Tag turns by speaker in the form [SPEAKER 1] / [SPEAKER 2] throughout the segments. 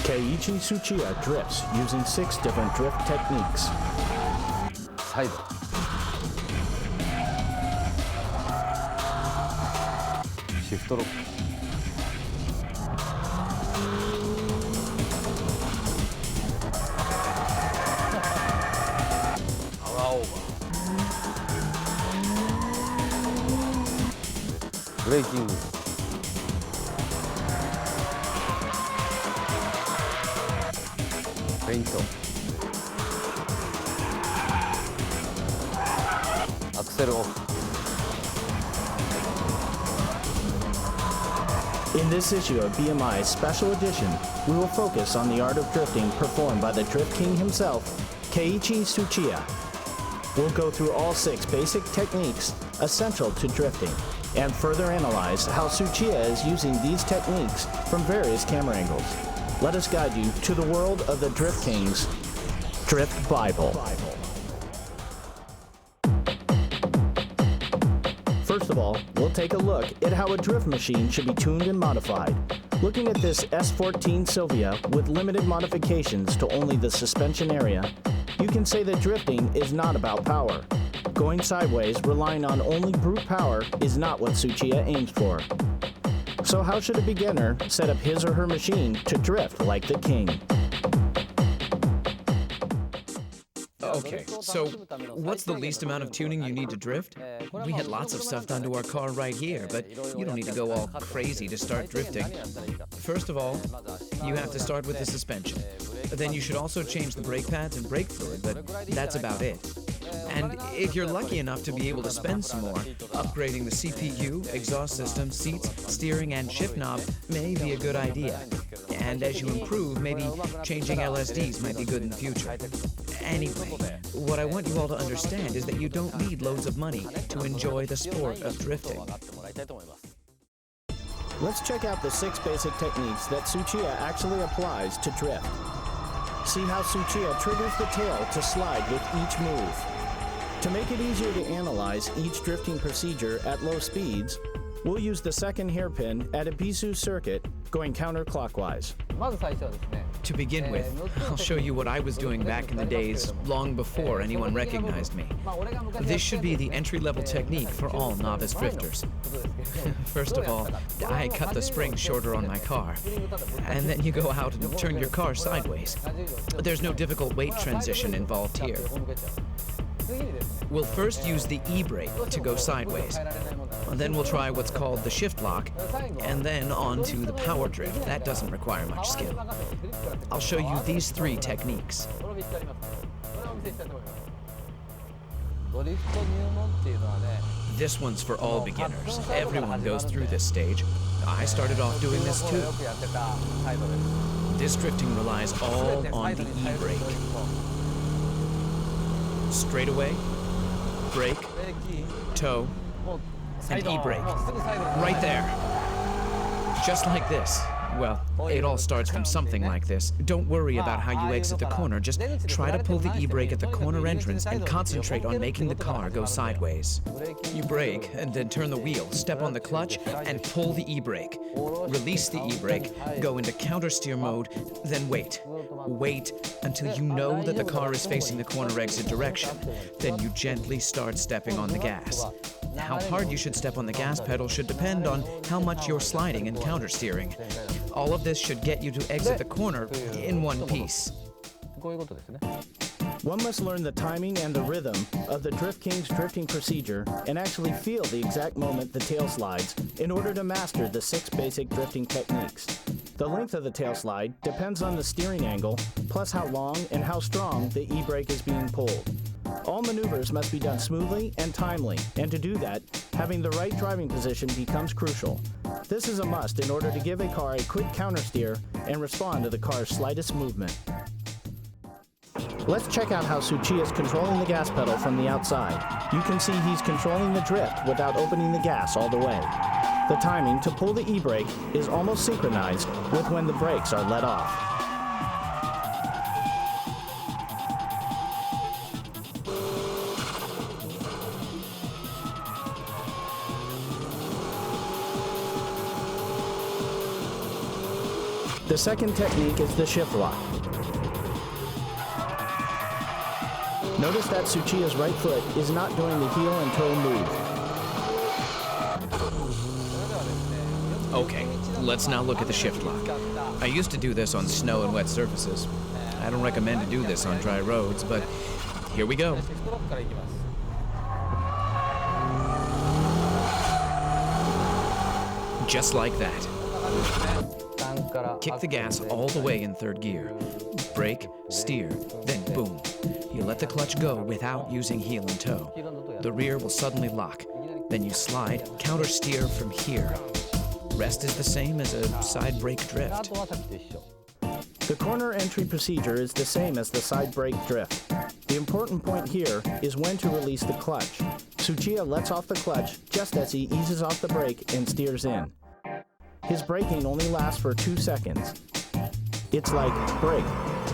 [SPEAKER 1] Keiichi Tsuchiya drifts using 6 different drift techniques.
[SPEAKER 2] サイドシフトロックパワーオーバーブレーキングフェイントアクセルオフ
[SPEAKER 1] In this issue of BMI's special edition, we will focus on the art of drifting performed by the Drift King himself, Keiichi Tsuchiya. We'll go through all 6 basic techniques essential to drifting and further analyze how Tsuchiya is using these techniques from various camera angles. Let us guide you to the world of the Drift King's Drift Bible. First of all, we'll take a look at how a drift machine should be tuned and modified. Looking at this S14 Silvia with limited modifications to only the suspension area, you can say that drifting is not about power. Going sideways, relying on only brute power, is not what Tsuchiya aims for. So how should a beginner set up his or her machine to drift like the king?
[SPEAKER 3] Okay, so what's the least amount of tuning you need to drift? We had lots of stuff done to our car right here, but you don't need to go all crazy to start drifting. First of all, you have to start with the suspension. Then you should also change the brake pads and brake fluid, but that's about it. And if you're lucky enough to be able to spend some more, upgrading the CPU, exhaust system, seats, steering, and shift knob may be a good idea. And as you improve, maybe changing LSDs might be good in the future. Anyway, what I want you all to understand is that you don't need loads of money to enjoy the sport of drifting.
[SPEAKER 1] Let's check out the 6 basic techniques that Tsuchiya actually applies to drift. See how Tsuchiya triggers the tail to slide with each move. To make it easier to analyze each drifting procedure at low speeds, we'll use the second hairpin at a Bisu circuit going counterclockwise.
[SPEAKER 3] To begin with, I'll show you what I was doing back in the days, long before anyone recognized me. This should be the entry-level technique for all novice drifters. First of all, I cut the spring shorter on my car, and then you go out and turn your car sideways. There's no difficult weight transition involved here. We'll first use the e-brake to go sideways. Then we'll try what's called the shift lock, and then on to the power drift. That doesn't require much skill. I'll show you these 3 techniques. This one's for all beginners. Everyone goes through this stage. I started off doing this too. This drifting relies all on the e-brake. Straightaway, brake, toe, and e-brake. Right there. Just like this. Well, it all starts from something like this. Don't worry about how you exit the corner. Just try to pull the e-brake at the corner entrance and concentrate on making the car go sideways. You brake and then turn the wheel, step on the clutch, and pull the e-brake. Release the e-brake, go into countersteer mode, then wait. Wait until you know that the car is facing the corner exit direction. Then you gently start stepping on the gas. How hard you should step on the gas pedal should depend on how much you're sliding and countersteering. All of this should get you to exit the corner in one piece.
[SPEAKER 1] One must learn the timing and the rhythm of the Drift King's drifting procedure and actually feel the exact moment the tail slides in order to master the 6 basic drifting techniques. The length of the tail slide depends on the steering angle, plus how long and how strong the e-brake is being pulled. All maneuvers must be done smoothly and timely, and to do that, having the right driving position becomes crucial. This is a must in order to give a car a quick countersteer and respond to the car's slightest movement. Let's check out how Tsuchiya is controlling the gas pedal from the outside. You can see he's controlling the drift without opening the gas all the way. The timing to pull the e-brake is almost synchronized with when the brakes are let off. The second technique is the shift lock. Notice that Tsuchiya's right foot is not doing the heel and toe move.
[SPEAKER 3] Okay, let's now look at the shift lock. I used to do this on snow and wet surfaces. I don't recommend to do this on dry roads, but here we go. Just like that. Kick the gas all the way in third gear. Brake, steer, then boom. You let the clutch go without using heel and toe. The rear will suddenly lock. Then you slide, counter steer from here. Rest is the same as a side brake drift.
[SPEAKER 1] The corner entry procedure is the same as the side brake drift. The important point here is when to release the clutch. Tsuchiya lets off the clutch just as he eases off the brake and steers in. His braking only lasts for 2 seconds. It's like brake,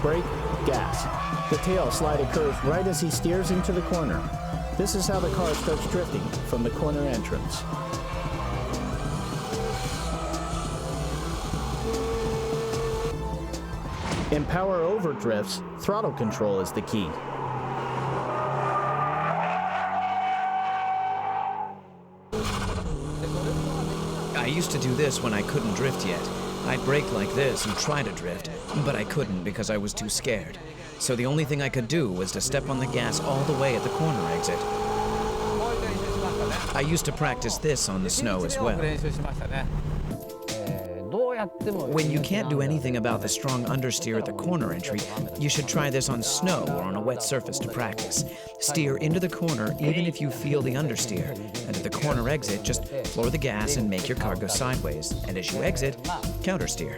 [SPEAKER 1] brake, gas. The tail slide occurs right as he steers into the corner. This is how the car starts drifting from the corner entrance. In power over drifts, throttle control is the key.
[SPEAKER 3] I used to do this when I couldn't drift yet. I'd brake like this and try to drift, but I couldn't because I was too scared. So the only thing I could do was to step on the gas all the way at the corner exit. I used to practice this on the snow as well. When you can't do anything about the strong understeer at the corner entry, you should try this on snow or on a wet surface to practice. Steer into the corner even if you feel the understeer, and at the corner exit, just floor the gas and make your car go sideways, and as you exit, countersteer.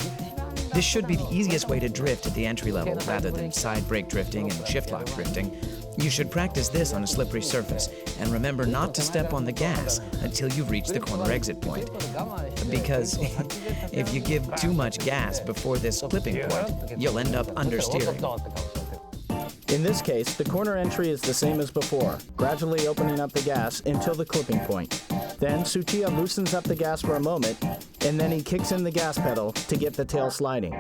[SPEAKER 3] This should be the easiest way to drift at the entry level rather than side brake drifting and shift lock drifting. You should practice this on a slippery surface, and remember not to step on the gas until you've reached the corner exit point. Because if you give too much gas before this clipping point, you'll end up understeering.
[SPEAKER 1] In this case, the corner entry is the same as before, gradually opening up the gas until the clipping point. Then Tsuchiya loosens up the gas for a moment, and then he kicks in the gas pedal to get the tail sliding.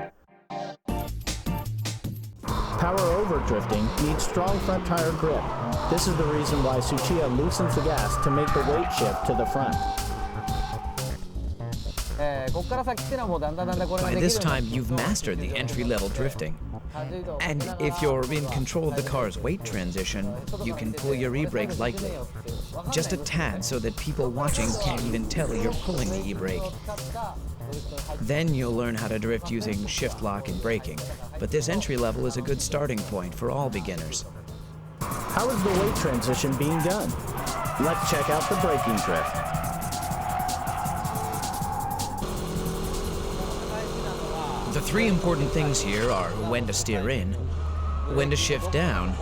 [SPEAKER 1] Power over drifting needs strong front tire grip. This is the reason why Tsuchiya loosens the gas to make the weight shift to the front.
[SPEAKER 3] By this time, you've mastered the entry-level drifting. And if you're in control of the car's weight transition, you can pull your e-brake lightly. Just a tad so that people watching can't even tell you're pulling the e-brake. Then you'll learn how to drift using shift lock and braking. But this entry level is a good starting point for all beginners.
[SPEAKER 1] How is the weight transition being done? Let's check out the braking drift.
[SPEAKER 3] The three important things here are when to steer in, when to shift down,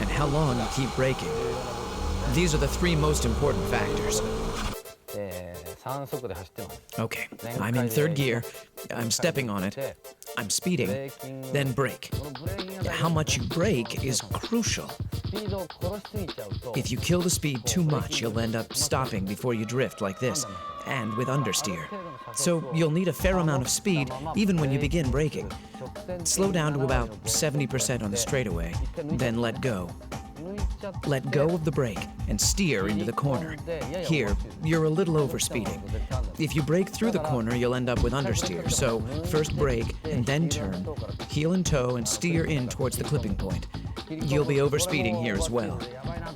[SPEAKER 3] and how long you keep braking. These are the three most important factors. Okay, I'm in third gear, I'm stepping on it, I'm speeding, then brake. How much you brake is crucial. If you kill the speed too much, you'll end up stopping before you drift like this, and with understeer. So you'll need a fair amount of speed even when you begin braking. Slow down to about 70% on the straightaway, then let go. Let go of the brake and steer into the corner. Here, you're a little overspeeding. If you brake through the corner, you'll end up with understeer. So first brake and then turn, heel and toe and steer in towards the clipping point. You'll be overspeeding here as well.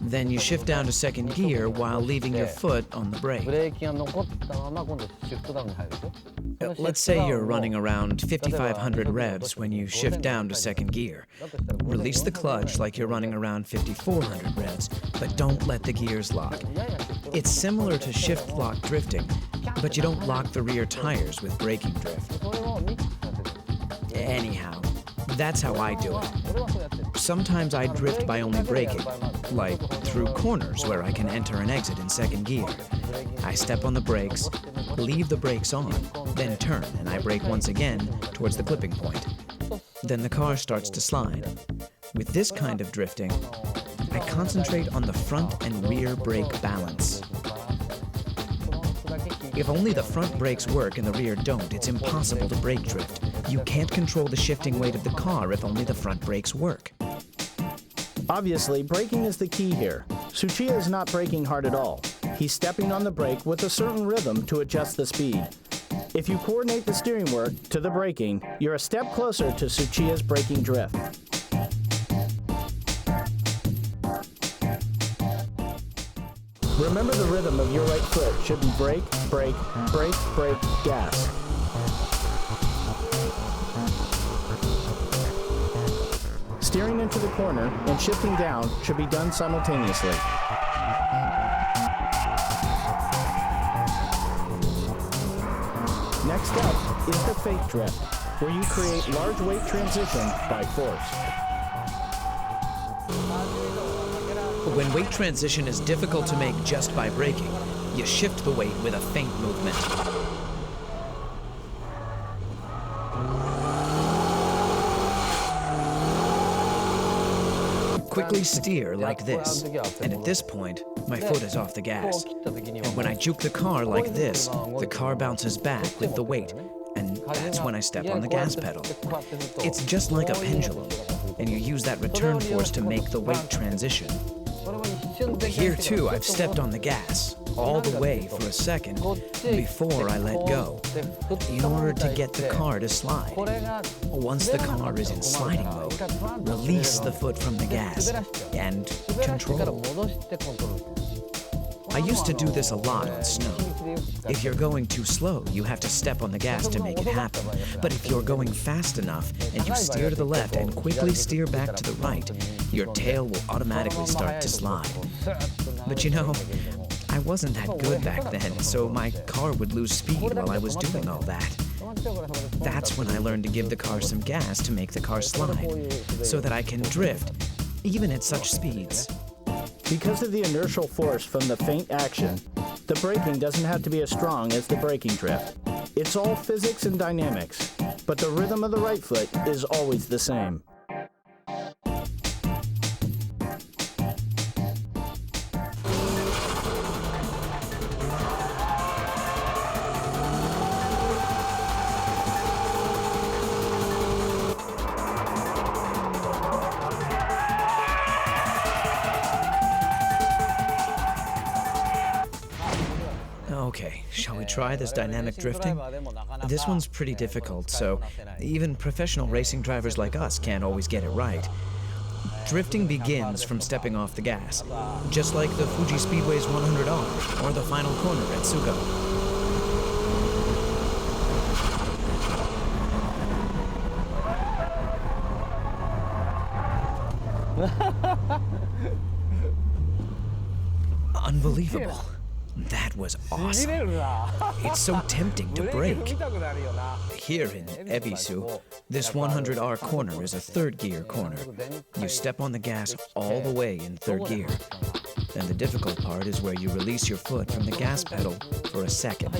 [SPEAKER 3] Then you shift down to second gear while leaving your foot on the brake. Let's say you're running around 5,500 revs when you shift down to second gear. Release the clutch like you're running around 5,400 revs, but don't let the gears lock. It's similar to shift lock drifting, but you don't lock the rear tires with braking drift. Anyhow, that's how I do it. Sometimes I drift by only braking, like through corners where I can enter and exit in second gear. I step on the brakes, leave the brakes on, then turn, and I brake once again towards the clipping point. Then the car starts to slide. With this kind of drifting, I concentrate on the front and rear brake balance. If only the front brakes work and the rear don't, it's impossible to brake drift. You can't control the shifting weight of the car if only the front brakes work.
[SPEAKER 1] Obviously, braking is the key here. Tsuchiya is not braking hard at all. He's stepping on the brake with a certain rhythm to adjust the speed. If you coordinate the steering work to the braking, you're a step closer to Tsuchiya's braking drift. Remember, the rhythm of your right foot should be brake, brake, brake, brake, gas. Steering into the corner and shifting down should be done simultaneously. Next up is the fake drift, where you create large weight transition by force.
[SPEAKER 3] When weight transition is difficult to make just by braking, you shift the weight with a feint movement. Quickly steer like this, and at this point, my foot is off the gas. And when I juke the car like this, the car bounces back with the weight, and that's when I step on the gas pedal. It's just like a pendulum, and you use that return force to make the weight transition. Here too, I've stepped on the gas, all the way for a second, before I let go, in order to get the car to slide. Once the car is in sliding mode, release the foot from the gas, and control. I used to do this a lot on snow. If you're going too slow, you have to step on the gas to make it happen. But if you're going fast enough, and you steer to the left and quickly steer back to the right, your tail will automatically start to slide. But you know, I wasn't that good back then, so my car would lose speed while I was doing all that. That's when I learned to give the car some gas to make the car slide, so that I can drift, even at such speeds.
[SPEAKER 1] Because of the inertial force from the feint action, the braking doesn't have to be as strong as the braking drift. It's all physics and dynamics, but the rhythm of the right foot is always the same.
[SPEAKER 3] Okay, shall we try this dynamic drifting? This one's pretty difficult, so even professional racing drivers like us can't always get it right. Drifting begins from stepping off the gas, just like the Fuji Speedway's 100R or the final corner at Tsugo. Unbelievable. That was awesome. It's so tempting to brake. Here in Ebisu, this 100R corner is a third gear corner. You step on the gas all the way in third gear. Then the difficult part is where you release your foot from the gas pedal for a second.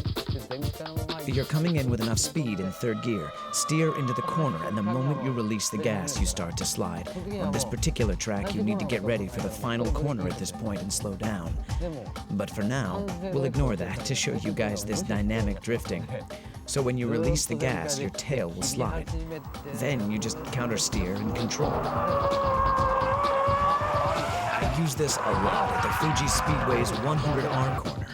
[SPEAKER 3] You're coming in with enough speed in third gear. Steer into the corner, and the moment you release the gas, you start to slide. On this particular track, you need to get ready for the final corner at this point and slow down. But for now, we'll ignore that to show you guys this dynamic drifting. So when you release the gas, your tail will slide. Then you just counter steer and control. I use this a lot at the Fuji Speedway's 100R corner.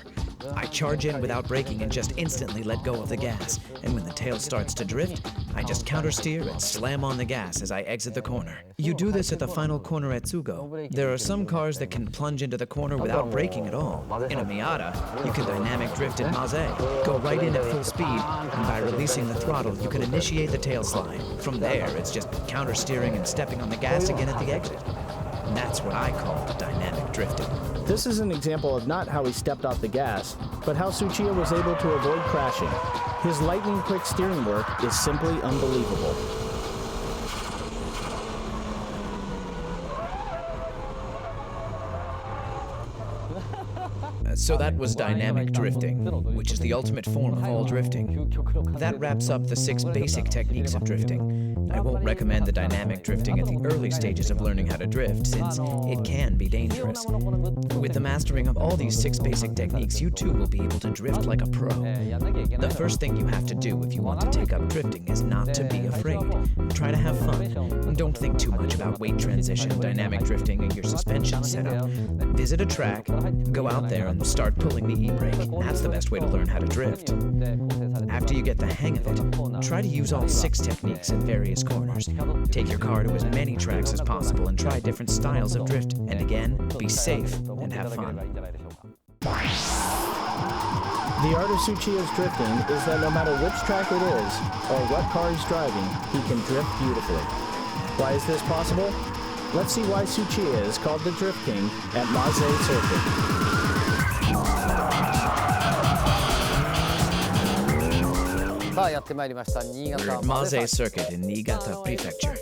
[SPEAKER 3] I charge in without braking and just instantly let go of the gas. And when the tail starts to drift, I just counter steer and slam on the gas as I exit the corner. You do this at the final corner at Tsugo. There are some cars that can plunge into the corner without braking at all. In a Miata, you can dynamic drift in Maze, go right in at full speed, and by releasing the throttle, you can initiate the tail slide. From there, it's just counter steering and stepping on the gas again at the exit. And that's what I call dynamic drifting.
[SPEAKER 1] This is an example of not how he stepped off the gas, but how Tsuchiya was able to avoid crashing. His lightning-quick steering work is simply unbelievable.
[SPEAKER 3] So that was dynamic drifting, which is the ultimate form of all drifting. That wraps up the 6 basic techniques of drifting. I won't recommend the dynamic drifting at the early stages of learning how to drift, since it can be dangerous. With the mastering of all these 6 basic techniques, you too will be able to drift like a pro. The first thing you have to do if you want to take up drifting is not to be afraid. Try to have fun. Don't think too much about weight transition, dynamic drifting, and your suspension setup. Visit a track, go out there and start pulling the e-brake. That's the best way to learn how to drift. After you get the hang of it, try to use all 6 techniques in various corners. Take your car to as many tracks as possible and try different styles of drift. And again, be safe and have fun.
[SPEAKER 1] The art of Tsuchiya's drifting is that no matter which track it is, or what car he's driving, he can drift beautifully. Why is this possible? Let's see why Tsuchiya is called the Drift King at Maze Circuit.
[SPEAKER 3] We're at Maze Circuit in Niigata Prefecture.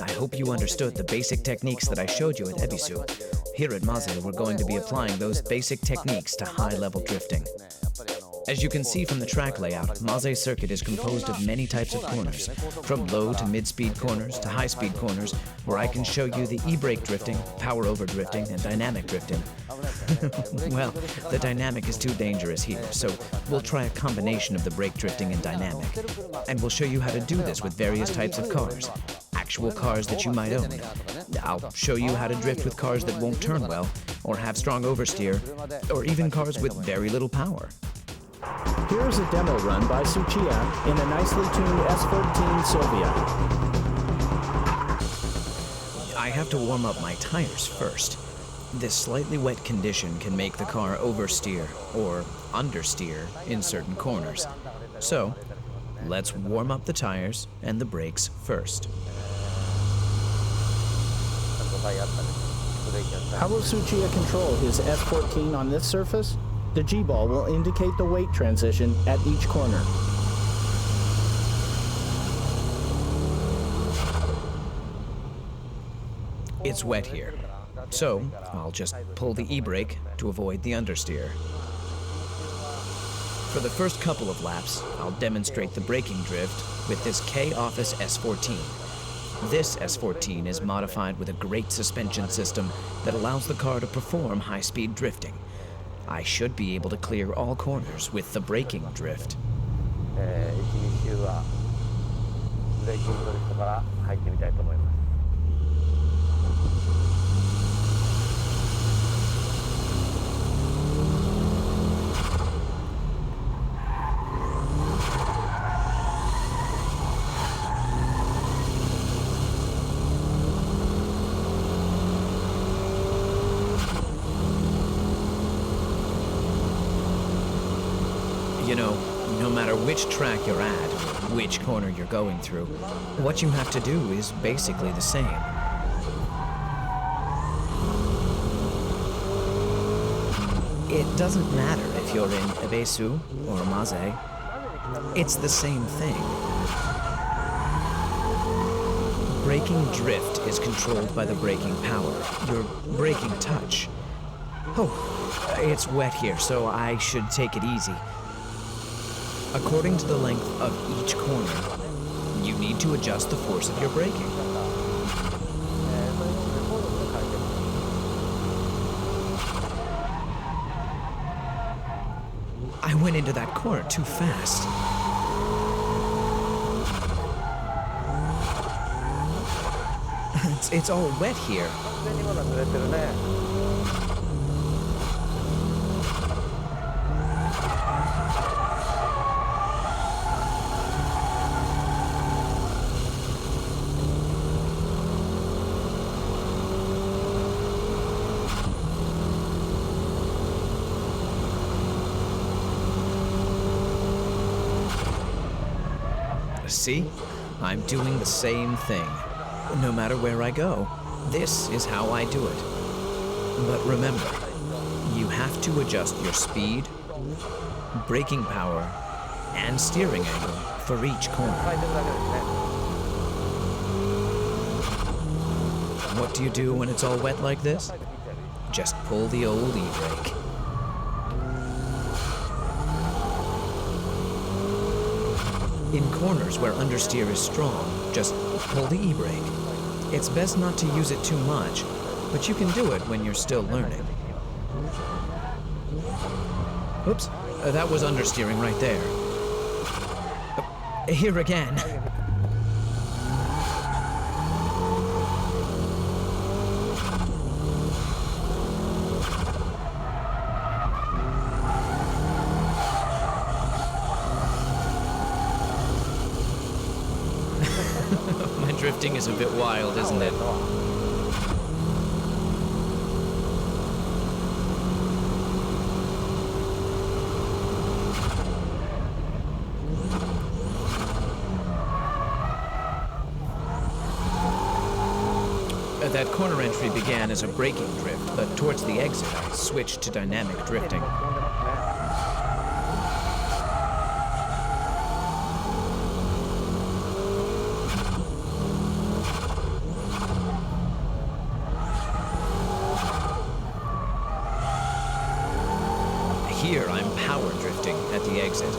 [SPEAKER 3] I hope you understood the basic techniques that I showed you at Ebisu. Here at Maze, we're going to be applying those basic techniques to high-level drifting. As you can see from the track layout, Maze Circuit is composed of many types of corners, from low to mid-speed corners to high-speed corners, where I can show you the e-brake drifting, power-over drifting, and dynamic drifting. Well, the dynamic is too dangerous here, so we'll try a combination of the brake drifting and dynamic. And we'll show you how to do this with various types of cars, actual cars that you might own. I'll show you how to drift with cars that won't turn well, or have strong oversteer, or even cars with very little power.
[SPEAKER 1] Here is a demo run by Tsuchiya in a nicely tuned S14 Sylvia.
[SPEAKER 3] I have to warm up my tires first. This slightly wet condition can make the car oversteer or understeer in certain corners. So, let's warm up the tires and the brakes first.
[SPEAKER 1] How will Tsuchiya control his S14 on this surface? The G-ball will indicate the weight transition at each corner.
[SPEAKER 3] It's wet here, so I'll just pull the e-brake to avoid the understeer. For the first couple of laps, I'll demonstrate the braking drift with this K-Office S14. This S14 is modified with a great suspension system that allows the car to perform high-speed drifting. I should be able to clear all corners with the braking drift. You know, no matter which track you're at, which corner you're going through, what you have to do is basically the same. It doesn't matter if you're in Ebisu or Maze. It's the same thing. Braking drift is controlled by the braking power, your braking touch. Oh, it's wet here, so I should take it easy. According to the length of each corner, you need to adjust the force of your braking. I went into that corner too fast. It's all wet here. See? I'm doing the same thing. No matter where I go, this is how I do it. But remember, you have to adjust your speed, braking power, and steering angle for each corner. What do you do when it's all wet like this? Just pull the old e-brake. In corners where understeer is strong, just pull the e-brake. It's best not to use it too much, but you can do it when you're still learning. Oops, that was understeering right there. Here again. My drifting is a bit wild, isn't it? That corner entry began as a braking drift, but towards the exit I switched to dynamic drifting. Here I'm power drifting at the exit.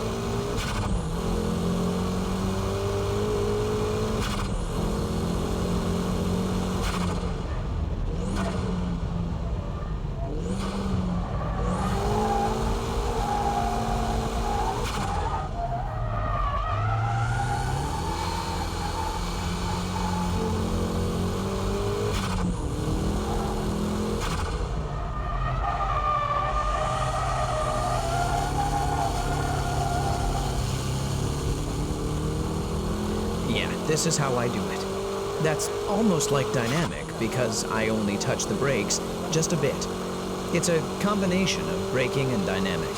[SPEAKER 3] Yeah, this is how I do it. That's almost like dynamic because I only touch the brakes just a bit. It's a combination of braking and dynamic.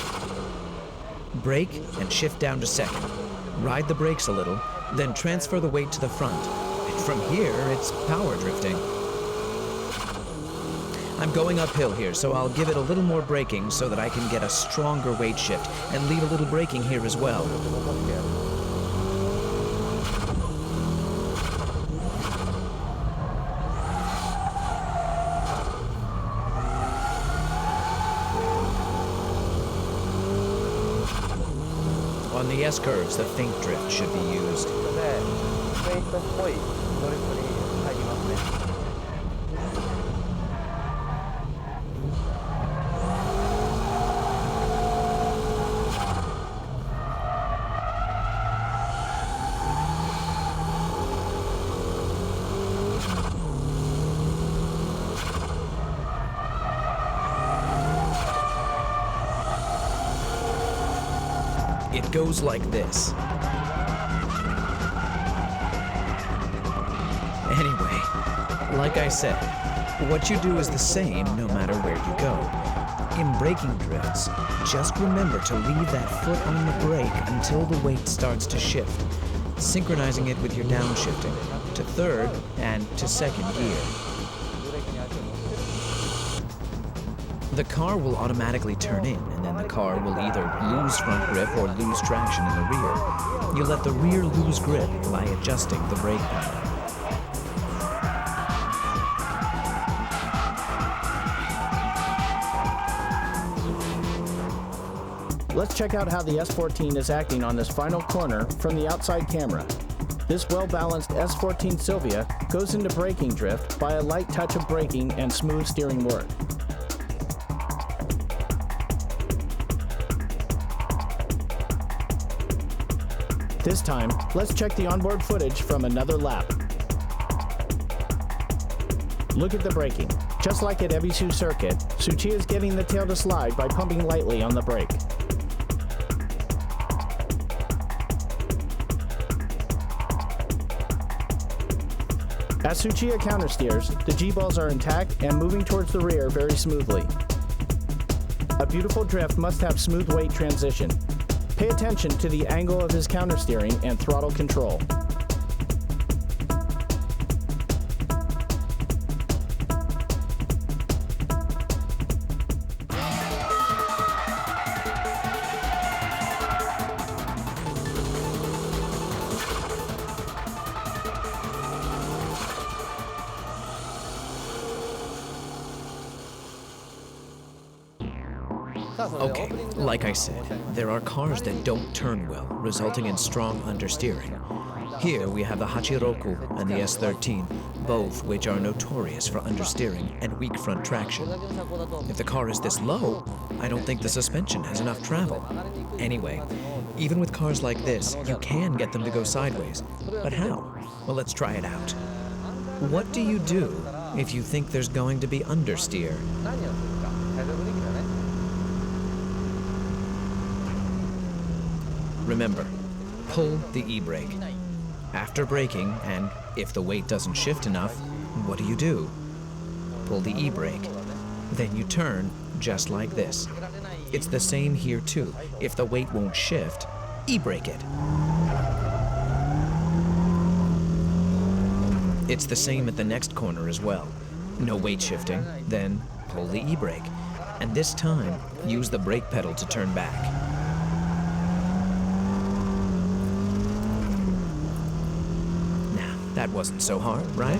[SPEAKER 3] Brake and shift down to second. Ride the brakes a little, then transfer the weight to the front. And from here, it's power drifting. I'm going uphill here, so I'll give it a little more braking so that I can get a stronger weight shift and leave a little braking here as well. On the S-curves, the faint drift should be used. It goes like this. Anyway, like I said, what you do is the same no matter where you go. In braking drifts, just remember to leave that foot on the brake until the weight starts to shift, synchronizing it with your downshifting to third and to second gear. The car will automatically turn in, and then the car will either lose front grip or lose traction in the rear. You let the rear lose grip by adjusting the brake pedal.
[SPEAKER 1] Let's check out how the S14 is acting on this final corner from the outside camera. This well-balanced S14 Silvia goes into braking drift by a light touch of braking and smooth steering work. This time, let's check the onboard footage from another lap. Look at the braking. Just like at Ebisu Circuit, Tsuchiya is getting the tail to slide by pumping lightly on the brake. As Tsuchiya countersteers, the G-balls are intact and moving towards the rear very smoothly. A beautiful drift must have smooth weight transition. Pay attention to the angle of his countersteering and throttle control.
[SPEAKER 3] Okay, like I said, there are cars that don't turn well, resulting in strong understeering. Here we have the Hachiroku and the S13, both which are notorious for understeering and weak front traction. If the car is this low, I don't think the suspension has enough travel. Anyway, Even with cars like this, you can get them to go sideways. But how? Well, let's try it out. What do you do if you think there's going to be understeer? Remember, pull the e-brake. After braking, and if the weight doesn't shift enough, what do? Pull the e-brake. Then you turn, just like this. It's the same here too. If the weight won't shift, e-brake it. It's the same at the next corner as well. No weight shifting, then pull the e-brake. And this time, use the brake pedal to turn back. That wasn't so hard, right?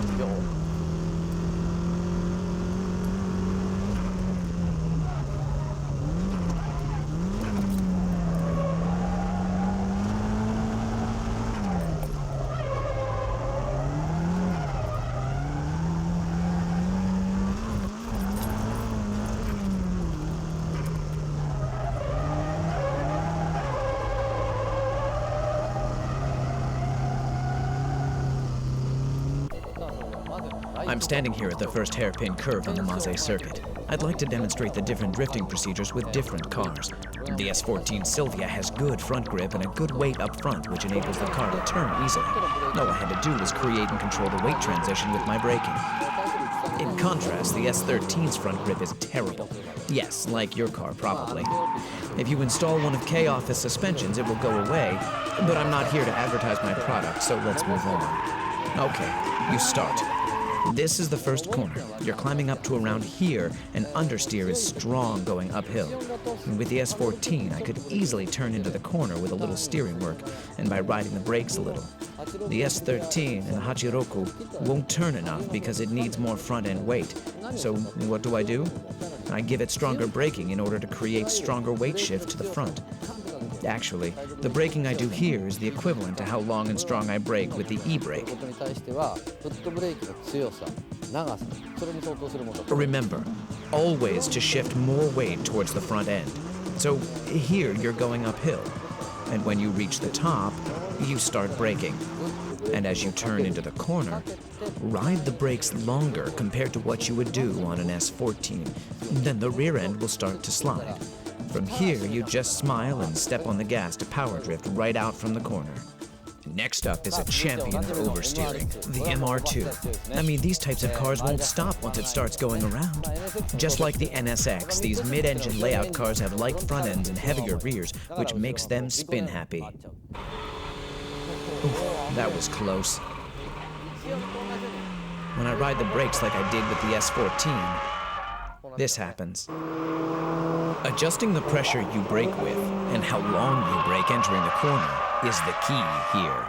[SPEAKER 3] I'm standing here at the first hairpin curve on the Maze circuit. I'd like to demonstrate the different drifting procedures with different cars. The S14 Silvia has good front grip and a good weight up front, which enables the car to turn easily. All I had to do was create and control the weight transition with my braking. In contrast, the S13's front grip is terrible. Yes, like your car, probably. If you install one of K-Office suspensions, it will go away, but I'm not here to advertise my product, so let's move on. Okay, you start. This is the first corner. You're climbing up to around here, and understeer is strong going uphill. And with the S14, I could easily turn into the corner with a little steering work, and by riding the brakes a little. The S13 and the Hachiroku won't turn enough because it needs more front-end weight. So what do? I give it stronger braking in order to create stronger weight shift to the front. Actually, the braking I do here is the equivalent to how long and strong I brake with the e-brake. Remember, always to shift more weight towards the front end. So here you're going uphill, and when you reach the top, you start braking. And as you turn into the corner, ride the brakes longer compared to what you would do on an S14. Then the rear end will start to slide. From here, you just smile and step on the gas to power drift right out from the corner. Next up is a champion of oversteering, the MR2. I mean, these types of cars won't stop once it starts going around. Just like the NSX, these mid-engine layout cars have light front ends and heavier rears, which makes them spin happy. Oof, that was close. When I ride the brakes like I did with the S14, this happens. Adjusting the pressure you brake with and how long you brake entering the corner is the key here.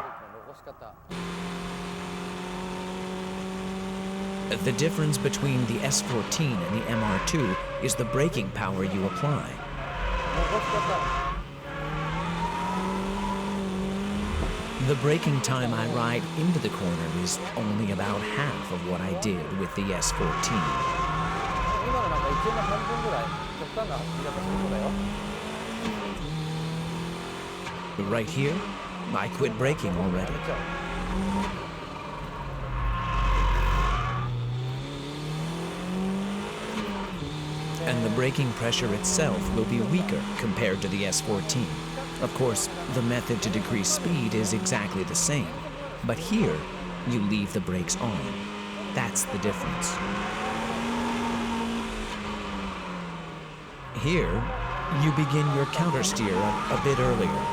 [SPEAKER 3] The difference between the S14 and the MR2 is the braking power you apply. The braking time I ride into the corner is only about half of what I did with the S14. Right here, I quit braking already. And the braking pressure itself will be weaker compared to the S14. Of course, the method to decrease speed is exactly the same, but here, you leave the brakes on. That's the difference. Here, you begin your countersteer a bit earlier.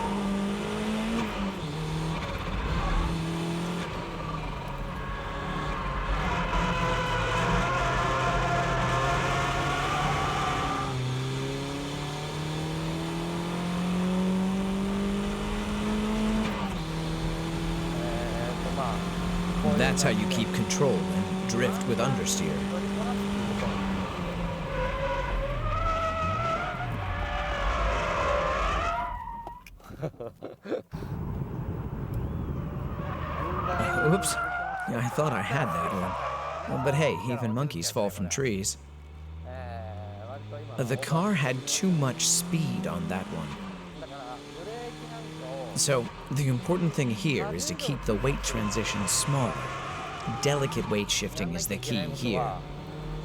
[SPEAKER 3] That's how you keep control and drift with understeer. Oops. I thought I had that one. But hey, even monkeys fall from trees. The car had too much speed on that one. So, the important thing here is to keep the weight transition smaller. Delicate weight shifting is the key here.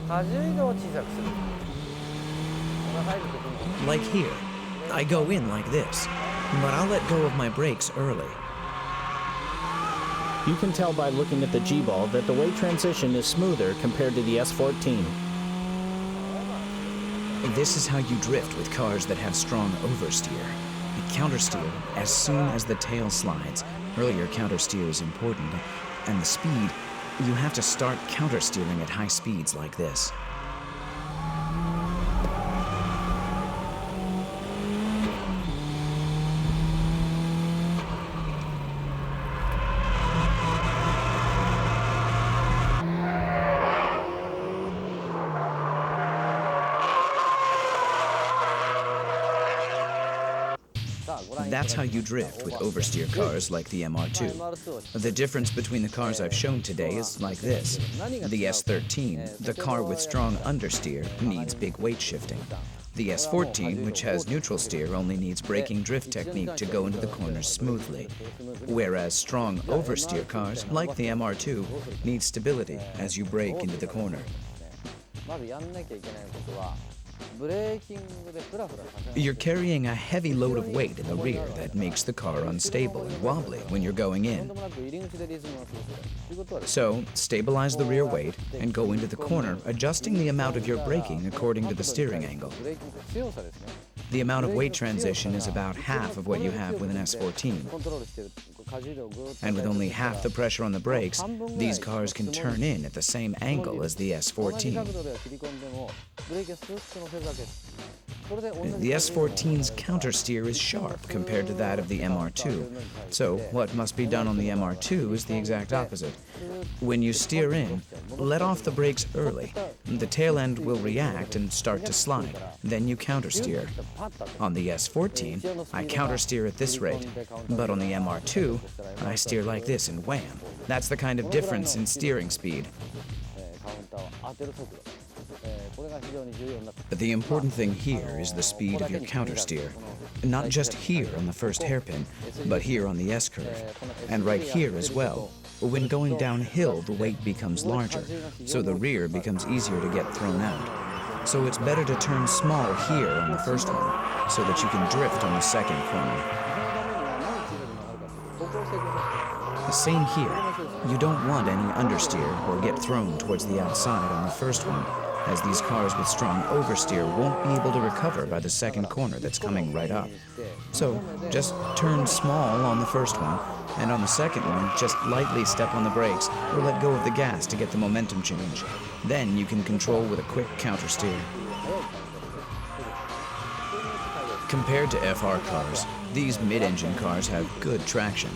[SPEAKER 2] 荷重移動を小さくする。この入る時に
[SPEAKER 3] Like here. I go in like this, but I'll let go of my brakes early.
[SPEAKER 1] You can tell by looking at the G-ball that the weight transition is smoother compared to the S14.
[SPEAKER 3] This is how you drift with cars that have strong oversteer. You countersteer as soon as the tail slides. Earlier countersteer is important. And the speed, you have to start countersteering at high speeds like this. That's how you drift with oversteer cars like the MR2. The difference between the cars I've shown today is like this. The S13, the car with strong understeer, needs big weight shifting. The S14, which has neutral steer, only needs braking drift technique to go into the corners smoothly. Whereas strong oversteer cars, like the MR2, need stability as you brake into the corner. You're carrying a heavy load of weight in the rear that makes the car unstable and wobbly when you're going in. So, stabilize the rear weight and go into the corner, adjusting the amount of your braking according to the steering angle. The amount of weight transition is about half of what you have with an S14. And with only half the pressure on the brakes, these cars can turn in at the same angle as the S14. The S14's countersteer is sharp compared to that of the MR2, so what must be done on the MR2 is the exact opposite. When you steer in, let off the brakes early. The tail end will react and start to slide. Then you countersteer. On the S14, I countersteer at this rate, but on the MR2, I steer like this and wham. That's the kind of difference in steering speed. The important thing here is the speed of your countersteer. Not just here on the first hairpin, but here on the S-curve. And right here as well. When going downhill, the weight becomes larger, so the rear becomes easier to get thrown out. So it's better to turn small here on the first one, so that you can drift on the second corner. The same here. You don't want any understeer or get thrown towards the outside on the first one, as these cars with strong oversteer won't be able to recover by the second corner that's coming right up. So just turn small on the first one, and on the second one, just lightly step on the brakes or let go of the gas to get the momentum change. Then you can control with a quick countersteer. Compared to FR cars, these mid-engine cars have good traction.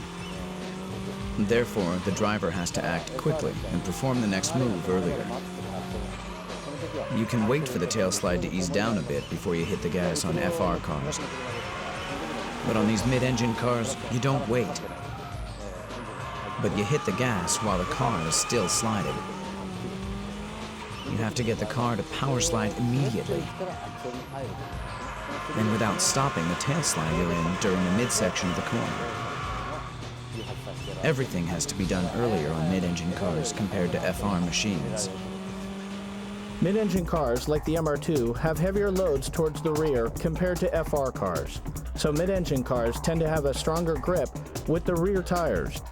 [SPEAKER 3] Therefore, the driver has to act quickly and perform the next move earlier. You can wait for the tail slide to ease down a bit before you hit the gas on FR cars. But on these mid-engine cars, you don't wait. But you hit the gas while the car is still sliding. You have to get the car to power slide immediately. And without stopping the tail slide you're in during the midsection of the corner. Everything has to be done earlier on mid-engine cars compared to FR machines.
[SPEAKER 1] Mid-engine cars, like the MR2, have heavier loads towards the rear compared to FR cars. So mid-engine cars tend to have a stronger grip with the rear tires.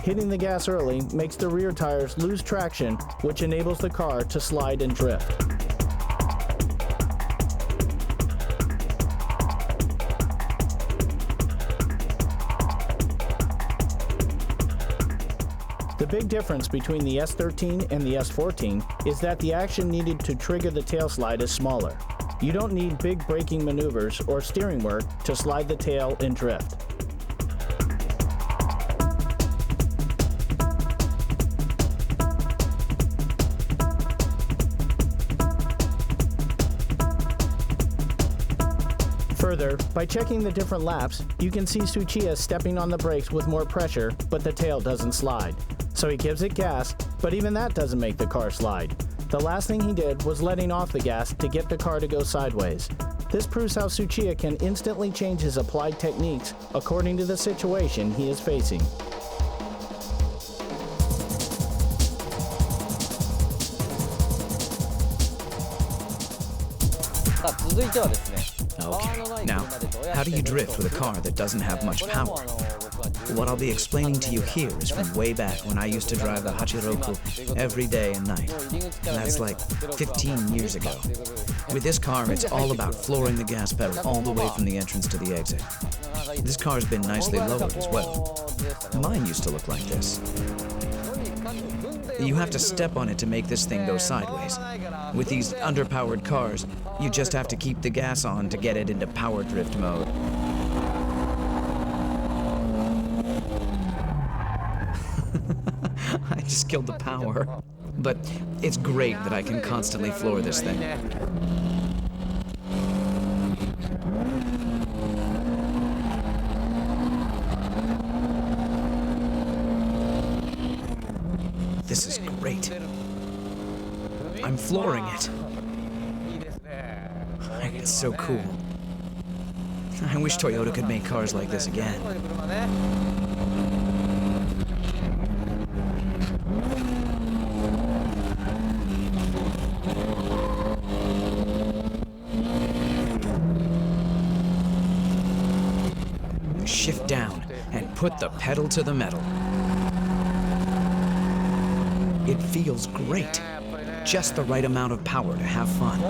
[SPEAKER 1] Hitting the gas early makes the rear tires lose traction, which enables the car to slide and drift. The big difference between the S13 and the S14 is that the action needed to trigger the tail slide is smaller. You don't need big braking maneuvers or steering work to slide the tail and drift. Further, by checking the different laps, you can see Tsuchiya stepping on the brakes with more pressure, but the tail doesn't slide. So he gives it gas, but even that doesn't make the car slide. The last thing he did was letting off the gas to get the car to go sideways. This proves how Tsuchiya can instantly change his applied techniques according to the situation he is facing.
[SPEAKER 2] さあ続いてはですね
[SPEAKER 3] Okay, now, how do you drift with a car that doesn't have much power? What I'll be explaining to you here is from way back when I used to drive the Hachiroku every day and night. And that's like 15 years ago. With this car, it's all about flooring the gas pedal all the way from the entrance to the exit. This car's been nicely lowered as well. Mine used to look like this. You have to step on it to make this thing go sideways. With these underpowered cars, you just have to keep the gas on to get it into power drift mode. I just killed the power. But it's great that I can constantly floor this thing. This is great. I'm flooring it. It's so cool. I wish Toyota could make cars like this again. Shift down and put the pedal to the metal. It feels great. Just the right amount of power to have fun.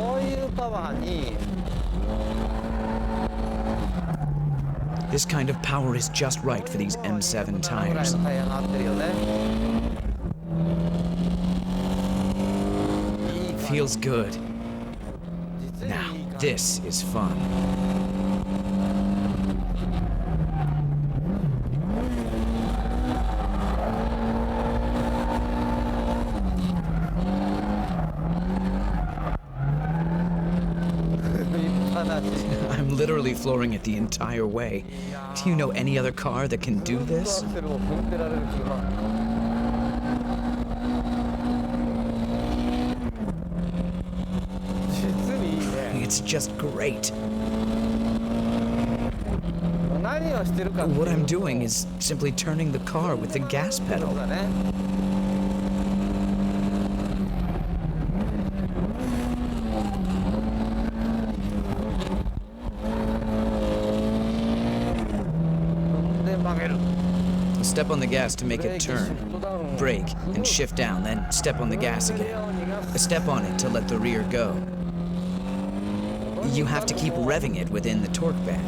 [SPEAKER 3] This kind of power is just right for these M7 tires. Feels good. Now, this is fun. I'm literally flooring it the entire way. Do you know any other car that can do this? It's just great. What I'm doing is simply turning the car with the gas pedal. Step on the gas to make it turn, brake, and shift down, then step on the gas again. Step on it to let the rear go. You have to keep revving it within the torque band.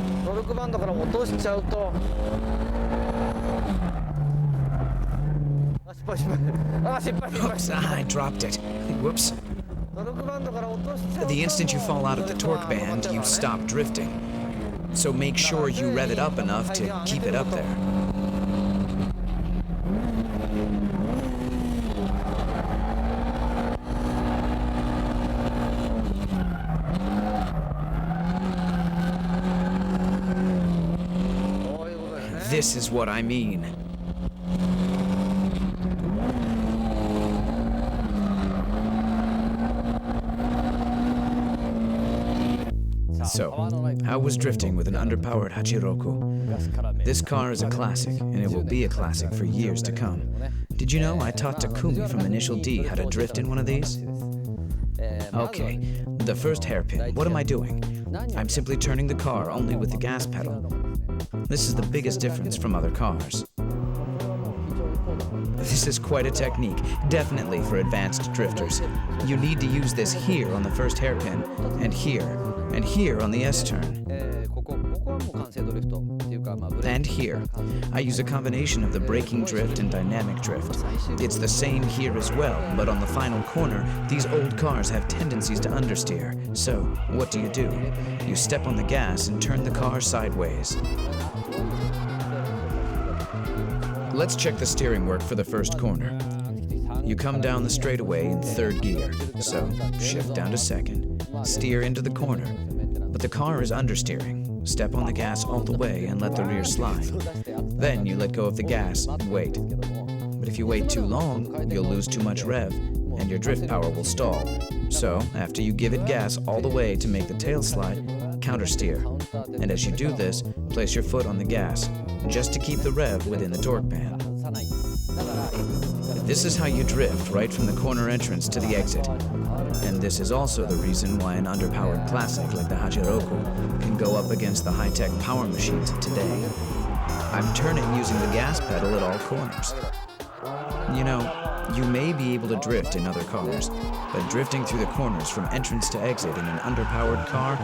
[SPEAKER 3] Oops, I dropped it. Whoops. The instant you fall out of the torque band, you stop drifting. So make sure you rev it up enough to keep it up there. This is what I mean. So, how was drifting with an underpowered Hachiroku? This car is a classic, and it will be a classic for years to come. Did you know I taught Takumi from Initial D how to drift in one of these? Okay, the first hairpin, what am I doing? I'm simply turning the car only with the gas pedal. This is the biggest difference from other cars. This is quite a technique, definitely for advanced drifters. You need to use this here on the first hairpin, and here on the S-turn. And here. I use a combination of the braking drift and dynamic drift. It's the same here as well, but on the final corner, these old cars have tendencies to understeer. So, what do? You step on the gas and turn the car sideways. Let's check the steering work for the first corner. You come down the straightaway in third gear, so shift down to second. Steer into the corner, but the car is understeering. Step on the gas all the way and let the rear slide. Then you let go of the gas and wait. But if you wait too long, you'll lose too much rev, and your drift power will stall. So, after you give it gas all the way to make the tail slide, countersteer. And as you do this, place your foot on the gas, just to keep the rev within the torque band. This is how you drift right from the corner entrance to the exit. And this is also the reason why an underpowered classic like the Hachiroku can go up against the high-tech power machines of today. I'm turning using the gas pedal at all corners. You know, you may be able to drift in other cars, but drifting through the corners from entrance to exit in an underpowered car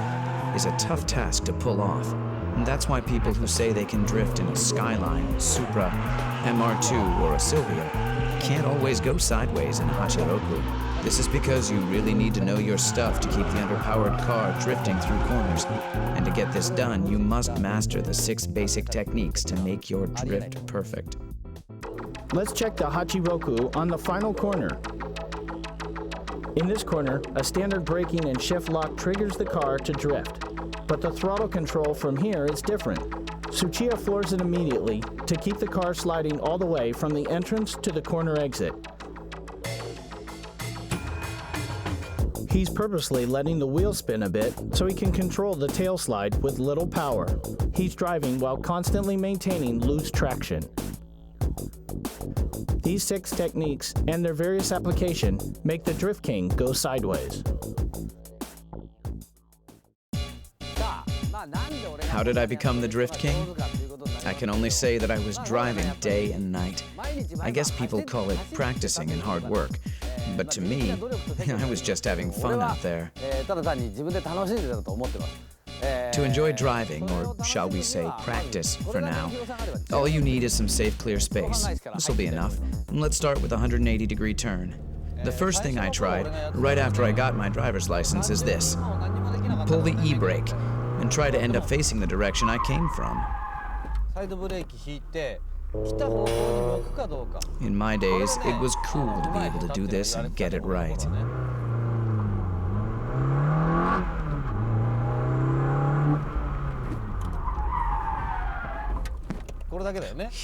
[SPEAKER 3] is a tough task to pull off. And that's why people who say they can drift in a Skyline, Supra, MR2, or a Silvia can't always go sideways in a Hachiroku. This is because you really need to know your stuff to keep the underpowered car drifting through corners. And to get this done, you must master the 6 basic techniques to make your drift perfect.
[SPEAKER 1] Let's check the Hachiroku on the final corner. In this corner, a standard braking and shift lock triggers the car to drift. But the throttle control from here is different. Tsuchiya floors it immediately to keep the car sliding all the way from the entrance to the corner exit. He's purposely letting the wheel spin a bit so he can control the tail slide with little power. He's driving while constantly maintaining loose traction. These 6 techniques and their various application make the Drift King go sideways.
[SPEAKER 3] How did I become the Drift King? I can only say that I was driving day and night. I guess people call it practicing and hard work. But to me, I was just having fun out there. To enjoy driving, or shall we say practice for now, all you need is some safe, clear space. This will be enough. Let's start with a 180-degree turn. The first thing I tried, right after I got my driver's license, is this. Pull the e-brake, and try to end up facing the direction I came from. In my days, it was cool to be able to do this and get it right.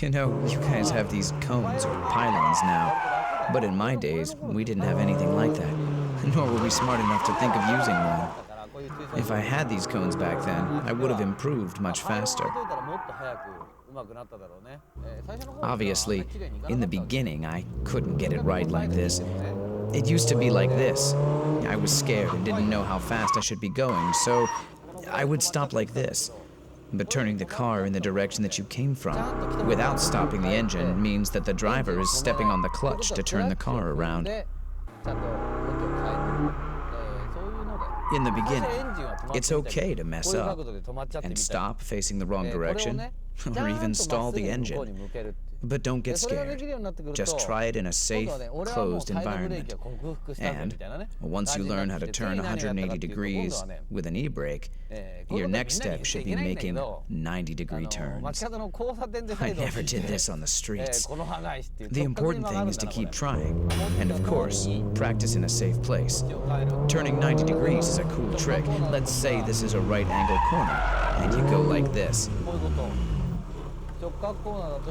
[SPEAKER 3] You know, you guys have these cones or pylons now, but in my days, we didn't have anything like that, nor were we smart enough to think of using one. If I had these cones back then, I would have improved much faster. Obviously, in the beginning, I couldn't get it right like this. It used to be like this. I was scared and didn't know how fast I should be going, so I would stop like this. But turning the car in the direction that you came from, without stopping the engine, means that the driver is stepping on the clutch to turn the car around. In the beginning, it's okay to mess up and stop facing the wrong direction, or even stall the engine. But don't get scared. Just try it in a safe, closed environment. And once you learn how to turn 180 degrees with an e-brake, your next step should be making 90-degree turns. I never did this on the streets. The important thing is to keep trying, and of course, practice in a safe place. Turning 90 degrees is a cool trick. Let's say this is a right-angle corner, and you go like this.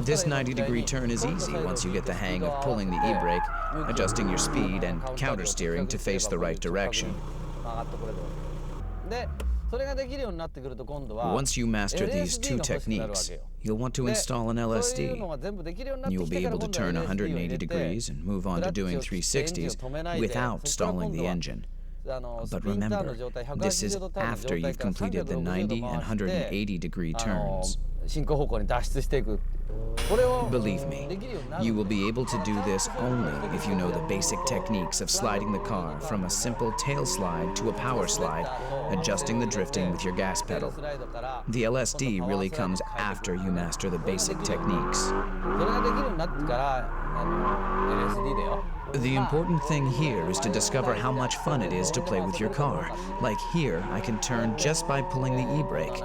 [SPEAKER 3] This 90-degree turn is easy once you get the hang of pulling the e-brake, adjusting your speed, and countersteering to face the right direction. Once you master these 2 techniques, you'll want to install an LSD. You'll be able to turn 180 degrees and move on to doing 360s without stalling the engine. But remember, this is after you've completed the 90 and 180-degree turns. Believe me, you will be able to do this only if you know the basic techniques of sliding the car from a simple tail slide to a power slide, adjusting the drifting with your gas pedal. The LSD really comes after you master the basic techniques. The important thing here is to discover how much fun it is to play with your car. Like here, I can turn just by pulling the e-brake.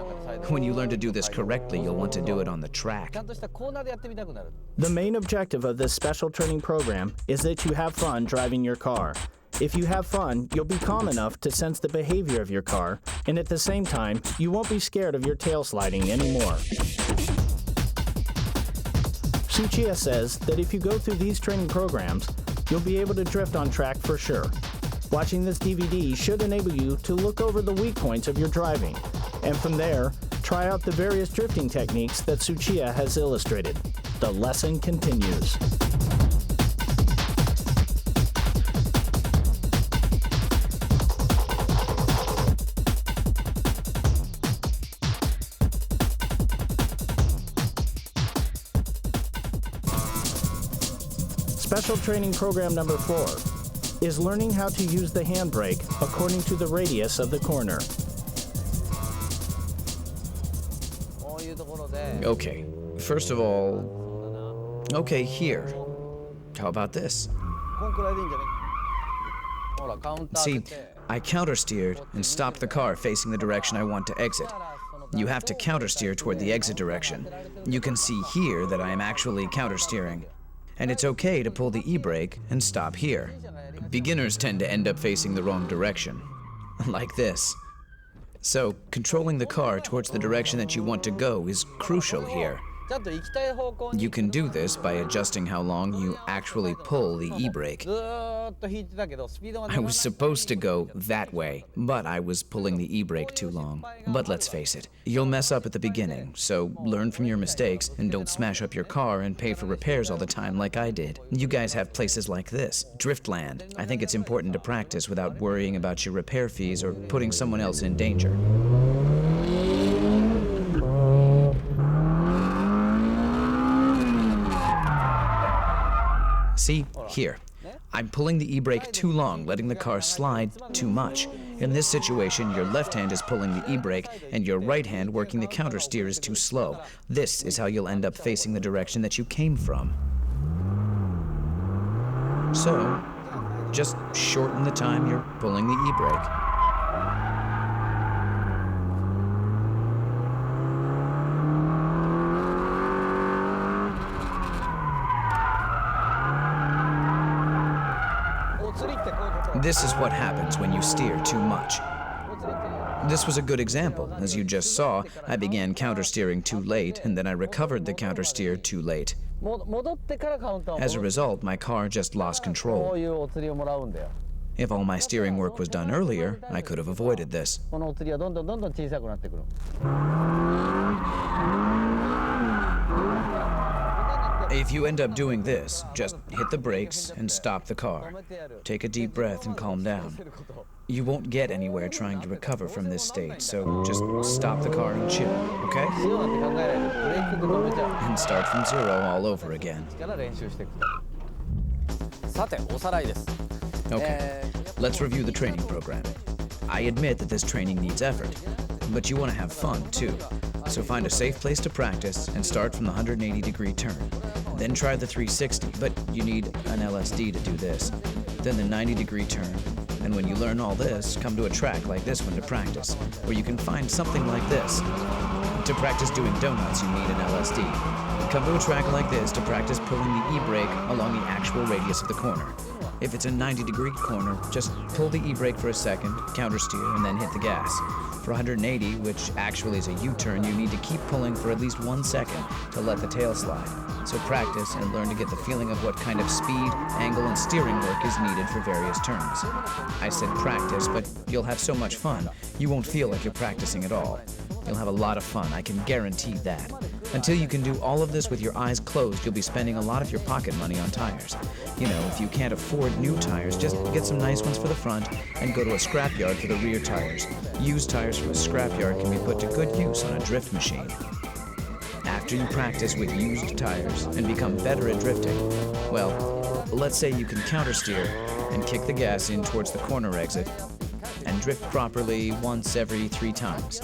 [SPEAKER 3] When you learn to do this correctly, you'll want to do it on the track.
[SPEAKER 1] The main objective of this special training program is that you have fun driving your car. If you have fun, you'll be calm enough to sense the behavior of your car, and at the same time, you won't be scared of your tail sliding anymore. Tsuchiya says that if you go through these training programs, you'll be able to drift on track for sure. Watching this DVD should enable you to look over the weak points of your driving. And from there, try out the various drifting techniques that Tsuchiya has illustrated. The lesson continues. Special training program number 4 is learning how to use the handbrake according to the radius of the corner.
[SPEAKER 3] Okay, first of all, okay, here. How about this? See, I countersteered and stopped the car facing the direction I want to exit. You have to countersteer toward the exit direction. You can see here that I am actually countersteering. And it's okay to pull the e-brake and stop here. Beginners tend to end up facing the wrong direction, like this. So, controlling the car towards the direction that you want to go is crucial here. You can do this by adjusting how long you actually pull the e-brake. I was supposed to go that way, but I was pulling the e-brake too long. But let's face it, you'll mess up at the beginning, so learn from your mistakes and don't smash up your car and pay for repairs all the time like I did. You guys have places like this, Driftland. I think it's important to practice without worrying about your repair fees or putting someone else in danger. See, here. I'm pulling the e-brake too long, letting the car slide too much. In this situation, your left hand is pulling the e-brake, and your right hand working the countersteer is too slow. This is how you'll end up facing the direction that you came from. So, just shorten the time you're pulling the e-brake. This is what happens when you steer too much. This was a good example. As you just saw, I began countersteering too late, and then I recovered the countersteer too late. As a result, my car just lost control. If all my steering work was done earlier, I could have avoided this. If you end up doing this, just hit the brakes and stop the car. Take a deep breath and calm down. You won't get anywhere trying to recover from this state, so just stop the car and chill, okay? And start from zero all over again. Okay, let's review the training program. I admit that this training needs effort, but you want to have fun too. So find a safe place to practice and start from the 180-degree turn. Then try the 360, but you need an LSD to do this. Then the 90-degree turn. And when you learn all this, come to a track like this one to practice, where you can find something like this. To practice doing donuts, you need an LSD. Come to a track like this to practice pulling the e-brake along the actual radius of the corner. If it's a 90-degree corner, just pull the e-brake for a second, countersteer, and then hit the gas. For 180, which actually is a U-turn, you need to keep pulling for at least 1 second to let the tail slide. So practice and learn to get the feeling of what kind of speed, angle, and steering work is needed for various turns. I said practice, but you'll have so much fun, you won't feel like you're practicing at all. You'll have a lot of fun, I can guarantee that. Until you can do all of this with your eyes closed, you'll be spending a lot of your pocket money on tires. You know, if you can't afford new tires, just get some nice ones for the front and go to a scrapyard for the rear tires. Used tires from a scrapyard can be put to good use on a drift machine. After you practice with used tires and become better at drifting, well, let's say you can countersteer and kick the gas in towards the corner exit and drift properly once every 3 times.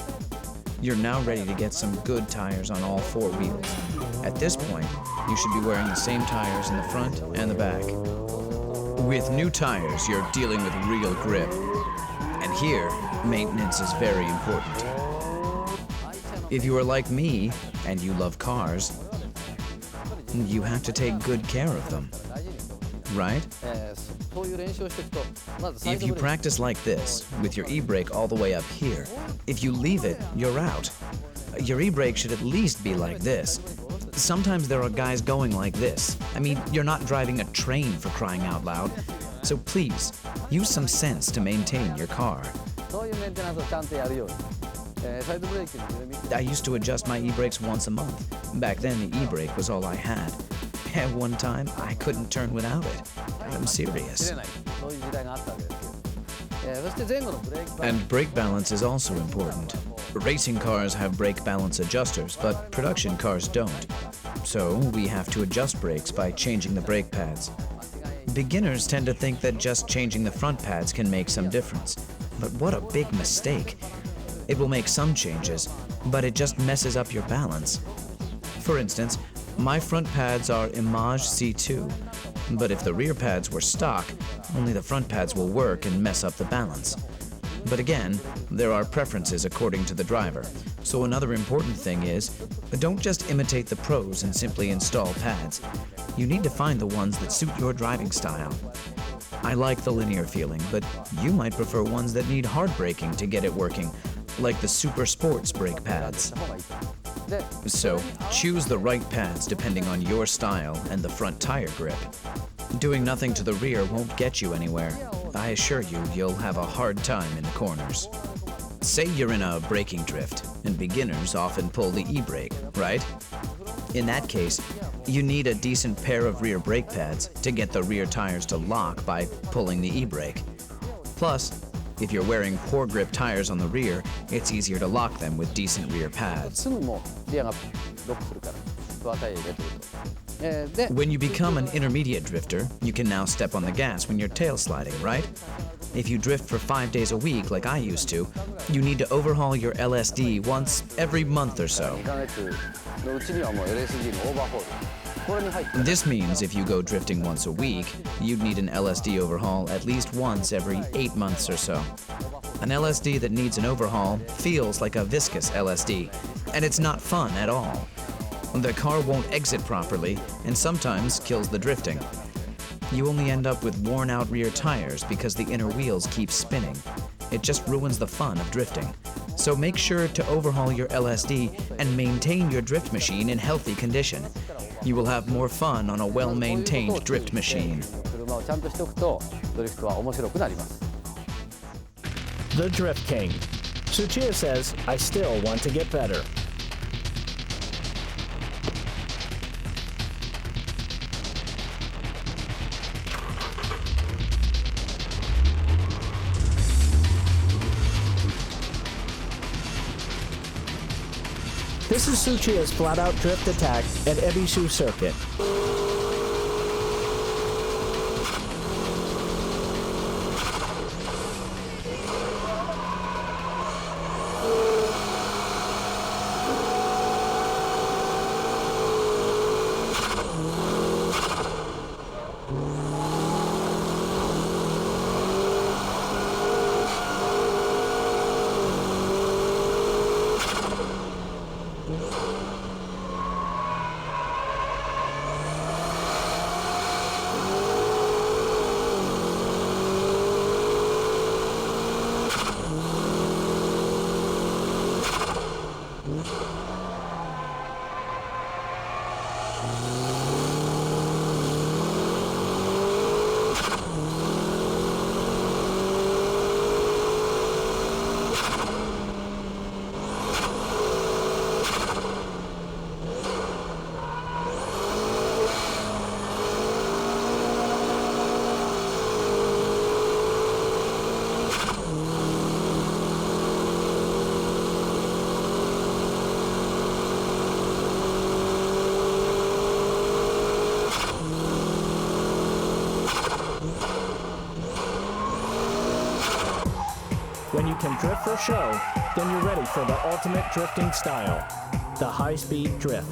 [SPEAKER 3] You're now ready to get some good tires on all 4 wheels. At this point, you should be wearing the same tires in the front and the back. With new tires, you're dealing with real grip. And here, maintenance is very important. If you are like me, and you love cars, you have to take good care of them, right? If you practice like this, with your e-brake all the way up here, if you leave it, you're out. Your e-brake should at least be like this. Sometimes there are guys going like this. I mean, you're not driving a train for crying out loud. So please, use some sense to maintain your car. I used to adjust my e-brakes once a month. Back then, the e-brake was all I had. At one time, I couldn't turn without it. I'm serious. And brake balance is also important. Racing cars have brake balance adjusters, but production cars don't. So we have to adjust brakes by changing the brake pads. Beginners tend to think that just changing the front pads can make some difference. But what a big mistake. It will make some changes, but it just messes up your balance. For instance, my front pads are Image C2, but if the rear pads were stock, only the front pads will work and mess up the balance. But again, there are preferences according to the driver. So another important thing is, don't just imitate the pros and simply install pads. You need to find the ones that suit your driving style. I like the linear feeling, but you might prefer ones that need hard braking to get it working, like the Super Sports brake pads. So, choose the right pads depending on your style and the front tire grip. Doing nothing to the rear won't get you anywhere. I assure you, you'll have a hard time in the corners. Say you're in a braking drift, and beginners often pull the e-brake, right? In that case, you need a decent pair of rear brake pads to get the rear tires to lock by pulling the e-brake. Plus, if you're wearing poor grip tires on the rear, it's easier to lock them with decent rear pads. When you become an intermediate drifter, you can now step on the gas when you're tail sliding, right? If you drift for 5 days a week like I used to, you need to overhaul your LSD once every month or so. This means if you go drifting once a week, you'd need an LSD overhaul at least once every 8 months or so. An LSD that needs an overhaul feels like a viscous LSD, and it's not fun at all. The car won't exit properly, and sometimes kills the drifting. You only end up with worn-out rear tires because the inner wheels keep spinning. It just ruins the fun of drifting. So make sure to overhaul your LSD and maintain your drift machine in healthy condition. You will have more fun on a well-maintained drift machine.
[SPEAKER 1] The Drift King. Tsuchiya says, I still want to get better. This is Tsuchiya's flat-out drift attack at Ebisu Circuit. When you can drift for show, then you're ready for the ultimate drifting style, the high-speed drift.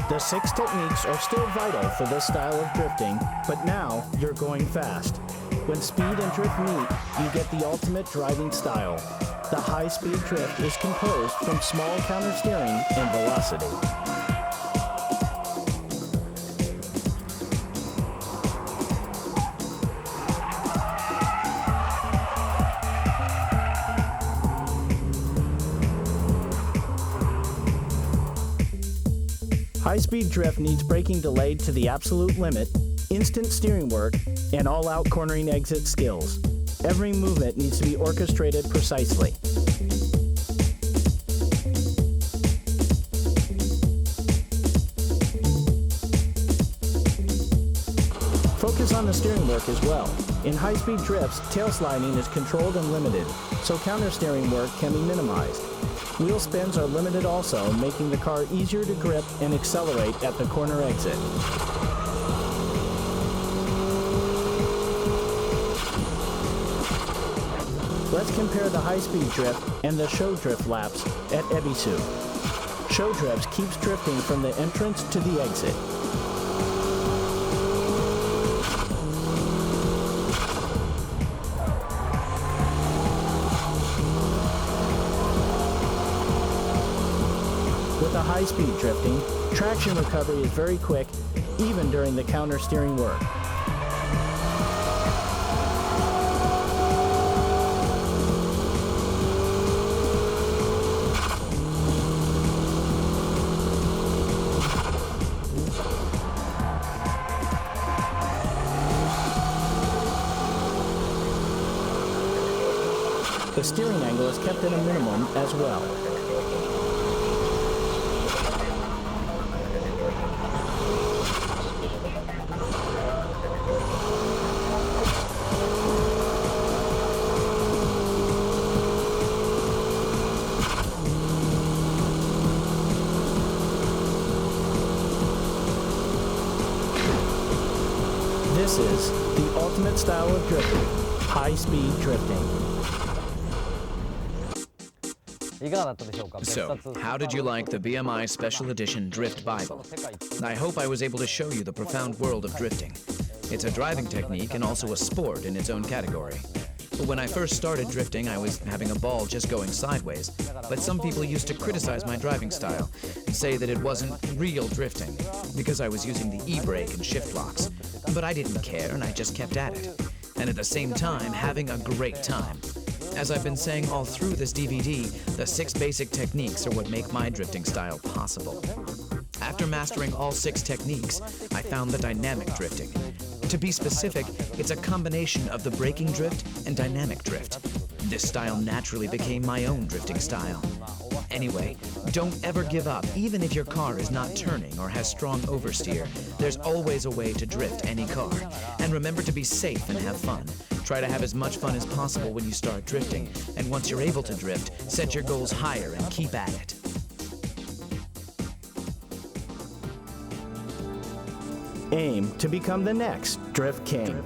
[SPEAKER 1] The 6 techniques are still vital for this style of drifting, but now you're going fast. When speed and drift meet, you get the ultimate driving style. The high-speed drift is composed from small countersteering and velocity. High-speed drift needs braking delayed to the absolute limit, instant steering work, and all-out cornering exit skills. Every movement needs to be orchestrated precisely. Focus on the steering work as well. In high-speed drifts, tail sliding is controlled and limited, so counter-steering work can be minimized. Wheel spins are limited also, making the car easier to grip and accelerate at the corner exit. Let's compare the high-speed drift and the show drift laps at Ebisu. Show drifts keeps drifting from the entrance to the exit. With the high-speed drifting, traction recovery is very quick, even during the counter-steering work. The steering angle is kept at a minimum as well. This is the ultimate style of drifting, high-speed drifting.
[SPEAKER 3] So, how did you like the BMI Special Edition Drift Bible? I hope I was able to show you the profound world of drifting. It's a driving technique and also a sport in its own category. When I first started drifting, I was having a ball just going sideways, but some people used to criticize my driving style and say that it wasn't real drifting because I was using the e-brake and shift locks. But I didn't care and I just kept at it. And at the same time, having a great time. As I've been saying all through this DVD, the 6 basic techniques are what make my drifting style possible. After mastering all 6 techniques, I found the dynamic drifting. To be specific, it's a combination of the braking drift and dynamic drift. This style naturally became my own drifting style. Anyway, don't ever give up, even if your car is not turning or has strong oversteer. There's always a way to drift any car. And remember to be safe and have fun. Try to have as much fun as possible when you start drifting. And once you're able to drift, set your goals higher and keep at it.
[SPEAKER 1] Aim to become the next Drift King.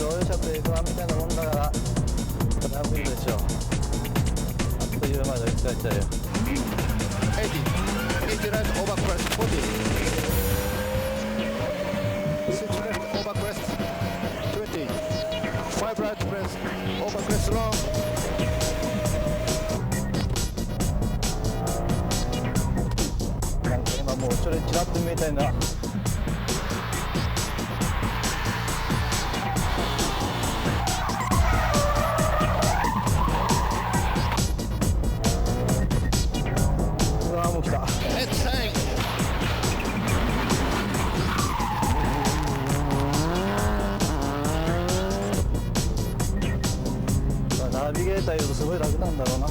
[SPEAKER 2] 乗用車と F1 みたいなもんだからそれは無理でしょう。あっという間で追いつかれちゃうよ。
[SPEAKER 4] 80 right over crest 40 6 left over crest 20 5 right crest over crest long
[SPEAKER 2] なんか今もう後ろにチラッと見えたよな。うわーもう来た。
[SPEAKER 4] Let's hang
[SPEAKER 2] ナビゲーターいるとすごい楽なんだろうな。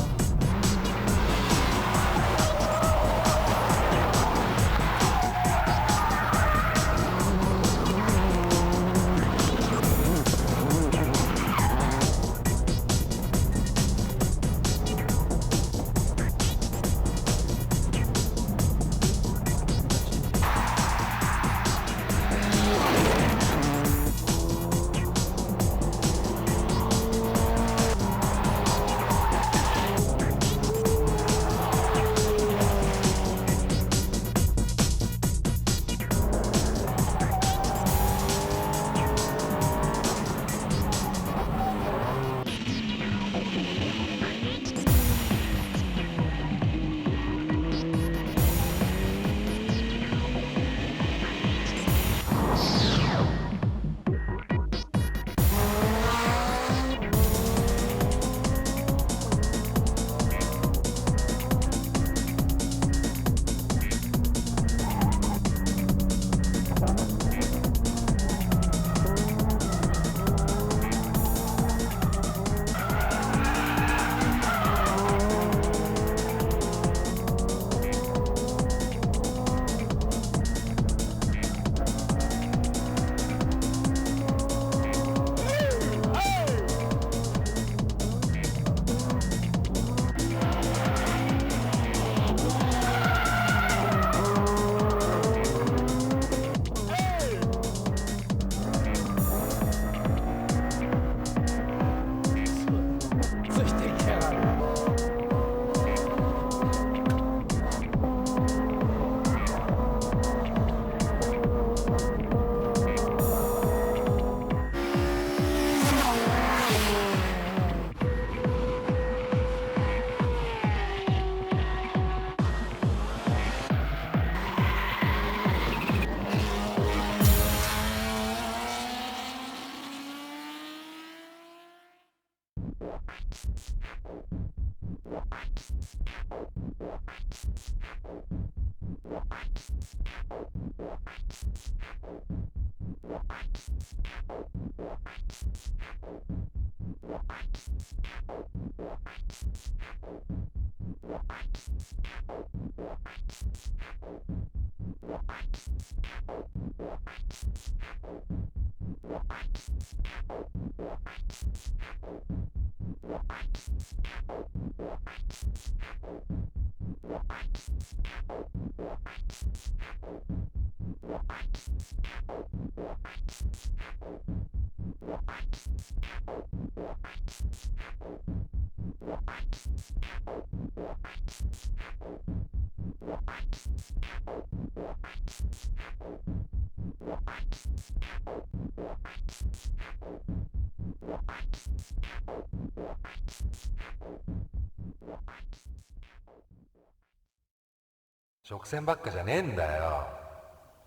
[SPEAKER 5] 直線ばっかじゃねえんだよ。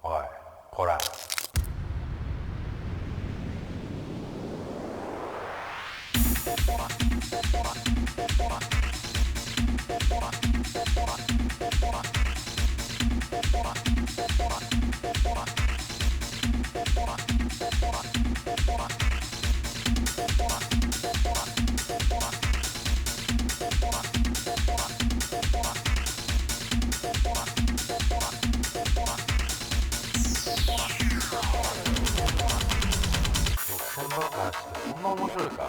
[SPEAKER 5] おい、こら。そんな面白いか。